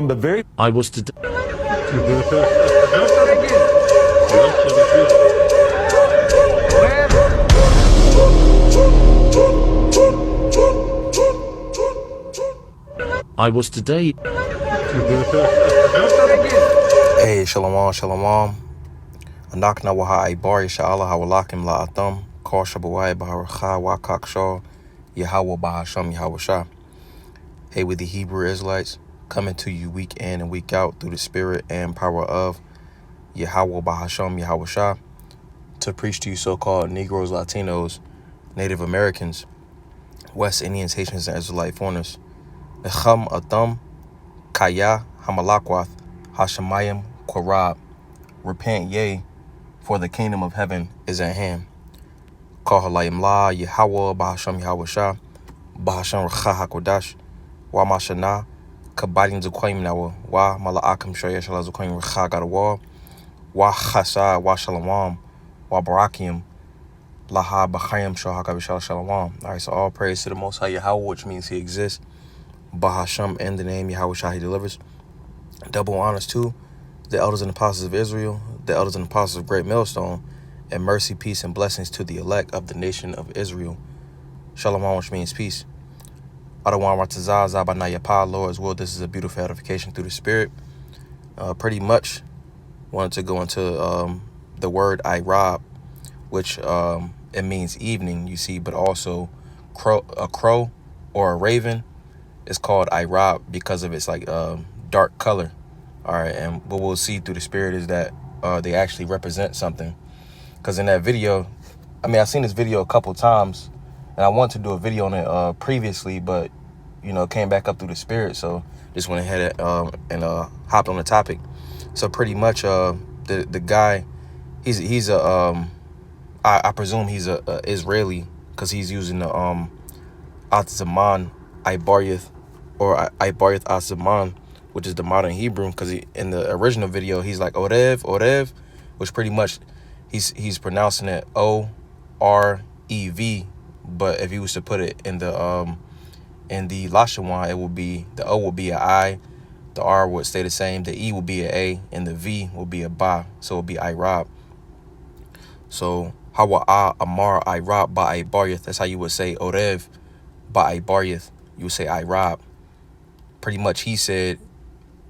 the very I was to I was today. Hey, shalom, shalom. Anakna waha ibar yasha'Allah hawalakim la'atam. Kal shabawai baharakha wa kakshaw. Yahweh bahasham Yahweh Shah. Hey, with the Hebrew Israelites, coming to you week in and week out through the spirit and power of Yahweh bahasham Yahweh Shah, to preach to you so-called Negroes, Latinos, Native Americans, West Indians, Haitians, and Israelite foreigners. Necham atam kaya hamalakwath hashemayim korab. Repent, yea, for the kingdom of heaven is at hand. Call halayim la Yahweh bahasham Yahweh Shah, bahasham Recha HaKodash, wa mashana kabadim zukoyim nawa, wa mala'akim shoyesh ala zukoyim Recha Gadawa, wa chasa wa shalom, wa barakim laha b'chayim shohakavishal shalom. All right, so all praise to the Most High Yahweh, which means He exists. Bahasham, in the name Yahweh Shah, He delivers. Double honors to the elders and apostles of Israel, the elders and apostles of Great Millstone, and mercy, peace, and blessings to the elect of the nation of Israel. Shalom, which means peace. Adawan Ratazah Zabanayapa, Lord's will. This is a beautiful edification through the Spirit. Pretty much wanted to go into the word Irab, which it means evening, you see, but also a crow or a raven is called Irab because of its dark color. All right, and what we'll see through the Spirit is that they actually represent something. Because in that video, I've seen this video a couple times, and I wanted to do a video on it previously, but it came back up through the Spirit, so just went ahead and hopped on the topic. So pretty much, the guy, he's a I presume he's a Israeli, because he's using the Atzaman Ibaryath, or Ibaryath Atzaman, which is the modern Hebrew, because in the original video he's like Orev, which pretty much he's pronouncing it O-R-E-V, but if he was to put it in the Lashawan, it would be, the O would be an I, the R would stay the same, the E would be an A, and the V would be a Ba, so it would be Irab. So Hawa Amar Irab Ba Ibaryath, that's how you would say Orev Ba Ibaryath, you would say Irab. Pretty much he said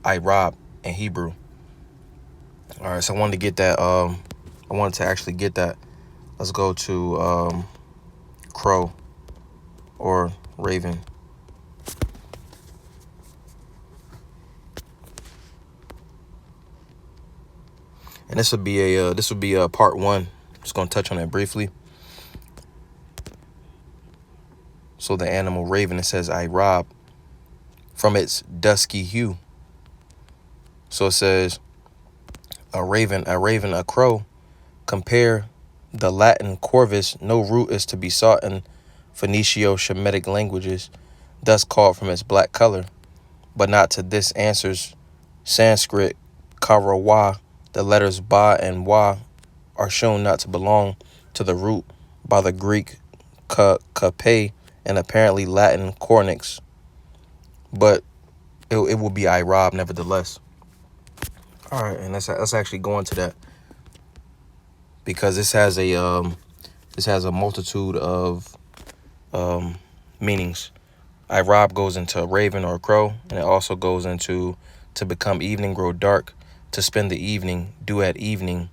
Irab in Hebrew. All right, so I wanted to get that. I wanted to actually get that. Let's go to crow or raven. And this would be a part one. Just gonna touch on that briefly. So the animal raven, it says Irab, from its dusky hue. So it says a raven, a crow. Compare the Latin corvus. No root is to be sought in Phoenicio-Shemitic languages, thus called from its black color. But not to this answers Sanskrit karawa. The letters ba and wa are shown not to belong to the root by the Greek kape and apparently Latin cornix. But it will be Irab nevertheless. All right, and let's actually go into that, because this has a multitude of meanings. Irab goes into raven or crow, and it also goes into to become evening, grow dark, to spend the evening, do at evening.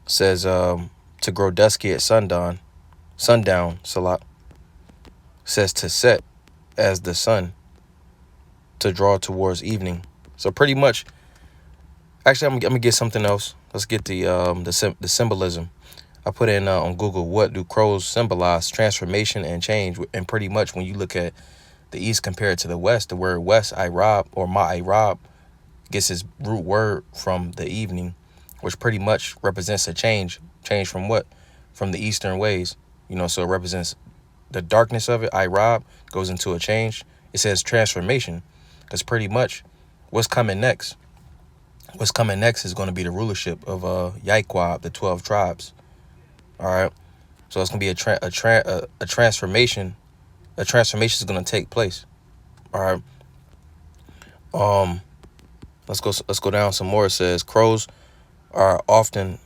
Says to grow dusky at sundown, salat. Says to set as the sun, to draw towards evening. So pretty much, actually, I'm gonna get something else. Let's get the symbolism. I put in on Google, what do crows symbolize? Transformation and change. And pretty much when you look at the East compared to the West, the word West, Irab or Ma-Irab, gets its root word from the evening, which pretty much represents a change. Change from what? From the Eastern ways. So it represents the darkness of it. Irab goes into a change. It says transformation, because pretty much what's coming next? What's coming next is going to be the rulership of Yaikwab, the 12 tribes. All right. So it's going to be a transformation. A transformation is going to take place. All right. Let's go down some more. It says crows are often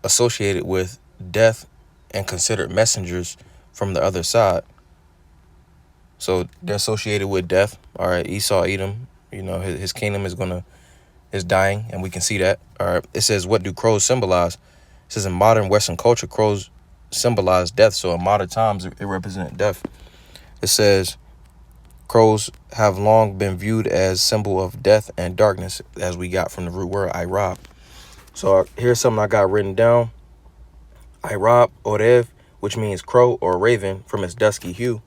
associated with death and considered messengers from the other side. So they're associated with death. All right, Esau, Edom, his kingdom is dying, and we can see that. All right, it says, what do crows symbolize? It says in modern Western culture, crows symbolize death. So in modern times, it represents death. It says crows have long been viewed as symbol of death and darkness, as we got from the root word Irab. So here's something I got written down. Irab Orev, which means crow or raven from its dusky hue.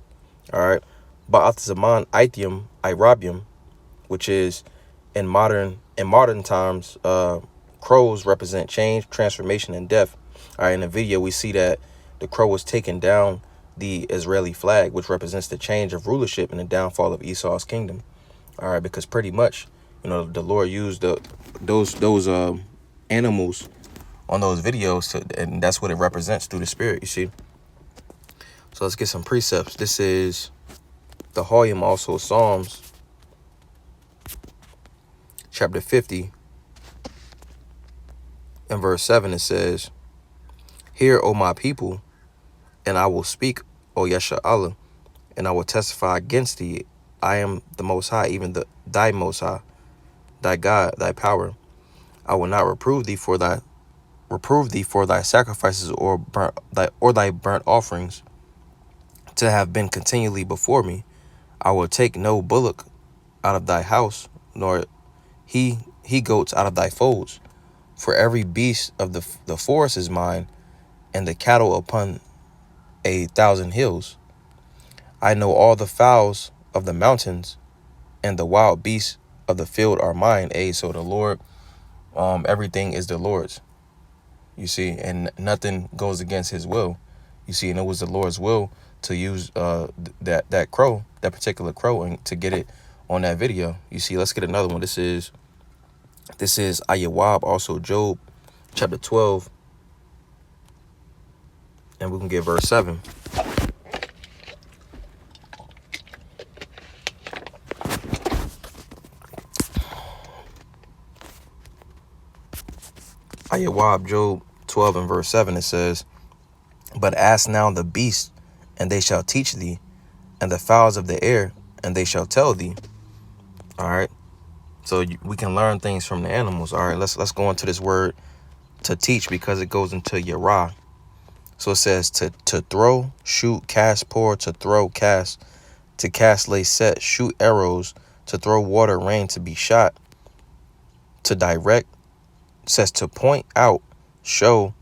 All right. Ba'at Zaman Itium Irabium, which is in modern times, crows represent change, transformation, and death. All right. In the video, we see that the crow was taking down the Israeli flag, which represents the change of rulership and the downfall of Esau's kingdom. All right, because pretty much, the Lord used those animals on those videos, and that's what it represents through the Spirit. You see. So let's get some precepts. This is the Hoyim, also Psalms, chapter 50, and verse 7. It says, "Hear, O my people, and I will speak, O Yesha Allah, and I will testify against thee. I am the Most High, even thy Most High, thy God, thy power. I will not reprove thee for thy sacrifices or thy burnt offerings, to have been continually before me. I will take no bullock out of thy house, nor he goats out of thy folds. For every beast of the forest is mine, and the cattle upon 1,000 hills. I know all the fowls of the mountains, and the wild beasts of the field are mine." So the Lord, everything is the Lord's. You see, and nothing goes against his will. You see, and it was the Lord's will to use that crow, that particular crow, and to get it on that video. You see, let's get another one. This is Ayawab, also Job, chapter 12, and we can get verse 7. Ayawab, Job 12 and verse 7, it says, "But ask now the beasts, and they shall teach thee, and the fowls of the air, and they shall tell thee." All right. So we can learn things from the animals. All right, let's go into this word to teach, because it goes into Yerah. So it says to throw, shoot, cast, pour, to throw, cast, to cast, lay, set, shoot arrows, to throw water, rain, to be shot, to direct. It says to point out, show,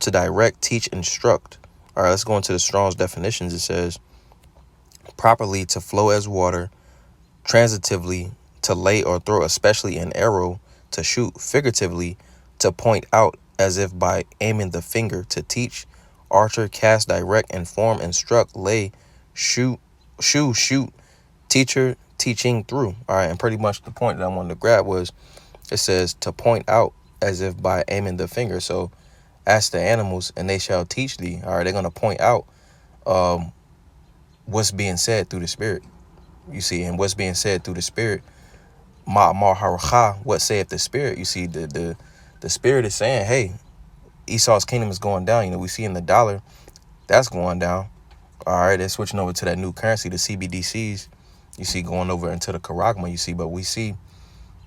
to direct, teach, instruct. All right, let's go into the Strong's definitions. It says properly to flow as water, transitively to lay or throw, especially an arrow, to shoot, figuratively to point out as if by aiming the finger, to teach, archer, cast, direct, inform, instruct, lay, shoot, teacher, teaching through. All right, and pretty much the point that I wanted to grab was, it says to point out as if by aiming the finger. So ask the animals, and they shall teach thee. All right, they're going to point out what's being said through the Spirit. You see, and what's being said through the Spirit, Ma'amar Haracha, what saith the Spirit? You see, the Spirit is saying, hey, Esau's kingdom is going down. We see in the dollar, that's going down. All right, they're switching over to that new currency, the CBDCs. You see, going over into the Karagma, you see, but we see,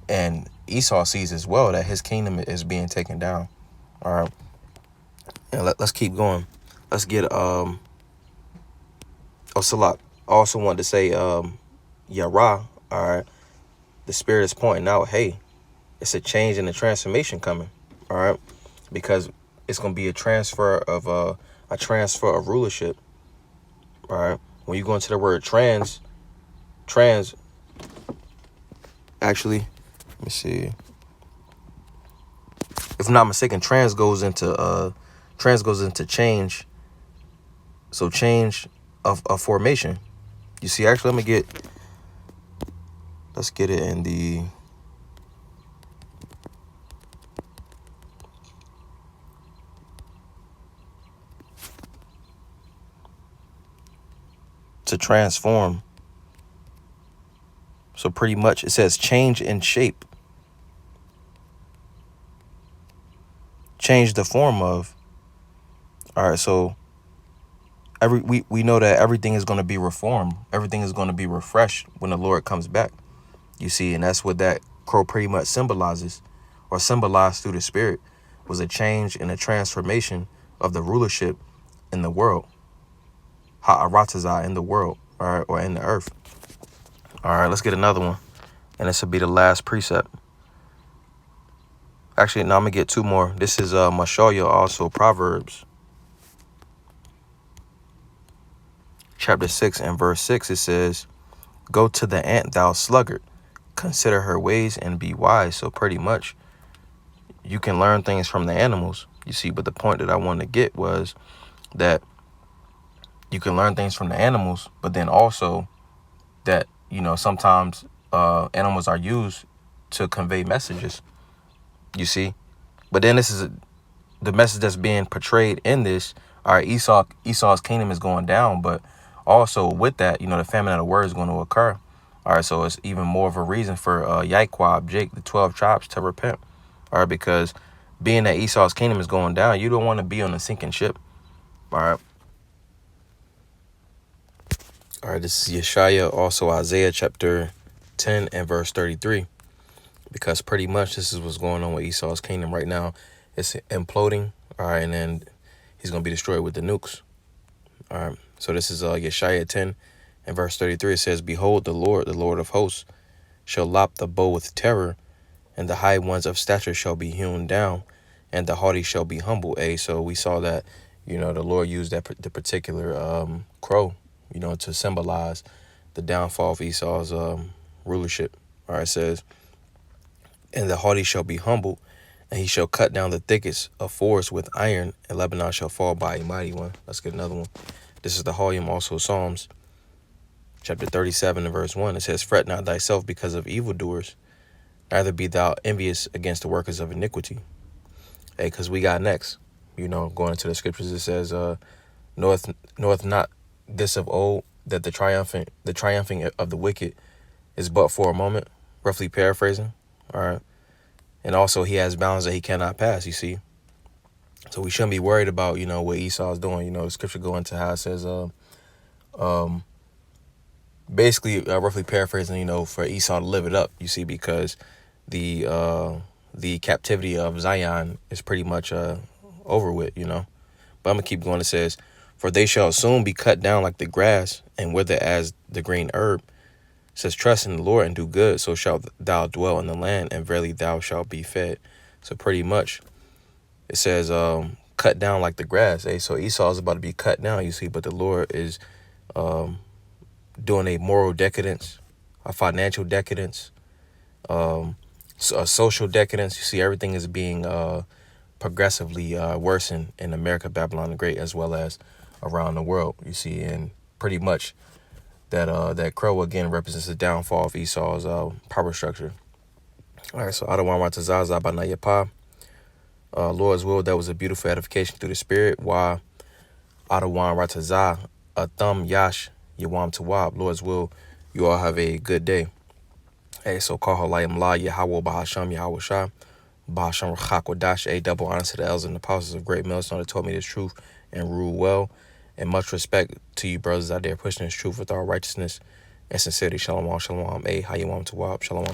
and Esau sees as well, that his kingdom is being taken down. All right, and let's keep going. Let's get Salak. I also wanted to say Yarah. All right, the Spirit is pointing out, hey, it's a change and a transformation coming. All right, because it's going to be a transfer of rulership. All right, when you go into the word trans, actually, let me see, if I'm not mistaken, trans goes into change. So change of formation. You see, actually, let's get it in the, to transform. So pretty much it says change in shape. Change the form of. All right, so we know that everything is going to be reformed. Everything is going to be refreshed when the Lord comes back. You see, and that's what that crow pretty much symbolizes, or symbolized through the Spirit, was a change and a transformation of the rulership in the world. Ha'aratazah in the world, all right, or in the earth. All right, let's get another one. And this will be the last precept. Actually, no, I'm going to get two more. This is Mashallah, also Proverbs. Chapter 6 and verse 6, it says, go to the ant, thou sluggard. Consider her ways and be wise. So pretty much, you can learn things from the animals, you see. But the point that I wanted to get was that you can learn things from the animals, but then also that, you know, sometimes animals are used to convey messages, you see. But then this is the message that's being portrayed in this. All right, Esau's kingdom is going down, but also with that, you know, the famine of the word is going to occur. All right, so it's even more of a reason for Yaquab, Jake, the 12 tribes to repent. All right, because being that Esau's kingdom is going down, you don't want to be on a sinking ship. All right. All right, this is Yeshaya, also Isaiah chapter 10 and verse 33. Because pretty much this is what's going on with Esau's kingdom right now. It's imploding. All right, and then he's going to be destroyed with the nukes. All right, so this is Yeshaya 10 and verse 33. It says, behold, the Lord of hosts, shall lop the bow with terror, and the high ones of stature shall be hewn down, and the haughty shall be humble. So we saw that, you know, the Lord used the particular crow, you know, to symbolize the downfall of Esau's rulership. All right, it says, and the haughty shall be humble, and he shall cut down the thickets of forest with iron, and Lebanon shall fall by a mighty one. Let's get another one. This is the volume, also Psalms, chapter 37 and verse 1. It says, fret not thyself because of evildoers, neither be thou envious against the workers of iniquity. Hey, because we got next, you know, going into the scriptures, it says, knoweth not this of old, that the triumphing of the wicked is but for a moment, roughly paraphrasing. All right. And also he has bounds that he cannot pass, you see. So we shouldn't be worried about, you know, what Esau's doing. You know, the scripture go into how it says, basically roughly paraphrasing, you know, for Esau to live it up, you see, because the captivity of Zion is pretty much over with, you know. But I'm gonna keep going. It says, for they shall soon be cut down like the grass and wither as the green herb. It says, trust in the Lord and do good, so shalt thou dwell in the land, and verily thou shalt be fed. So pretty much it says cut down like the grass. So Esau is about to be cut down, you see, but the Lord is doing a moral decadence, a financial decadence, a social decadence. You see, everything is being progressively worsened in America, Babylon the Great, as well as around the world, you see. And pretty much that crow again represents the downfall of Esau's power structure. All right, so Adawan Ratazaza Banayapa. Lord's will, that was a beautiful edification through the Spirit. Wa Adawan Ratazah Atham Yash Yawam Tawab. Lord's will, you all have a good day. Hey, so call Halayim La Yahweh Bahasham Yahweh Shah Bahasham Rachakwadash. A double honor to the elders and the apostles of Great Millstone that taught me this truth and rule well. And much respect to you brothers out there pushing this truth with all righteousness and sincerity. Shalom, shalom. Hey, Hayawam Tawab. Shalom.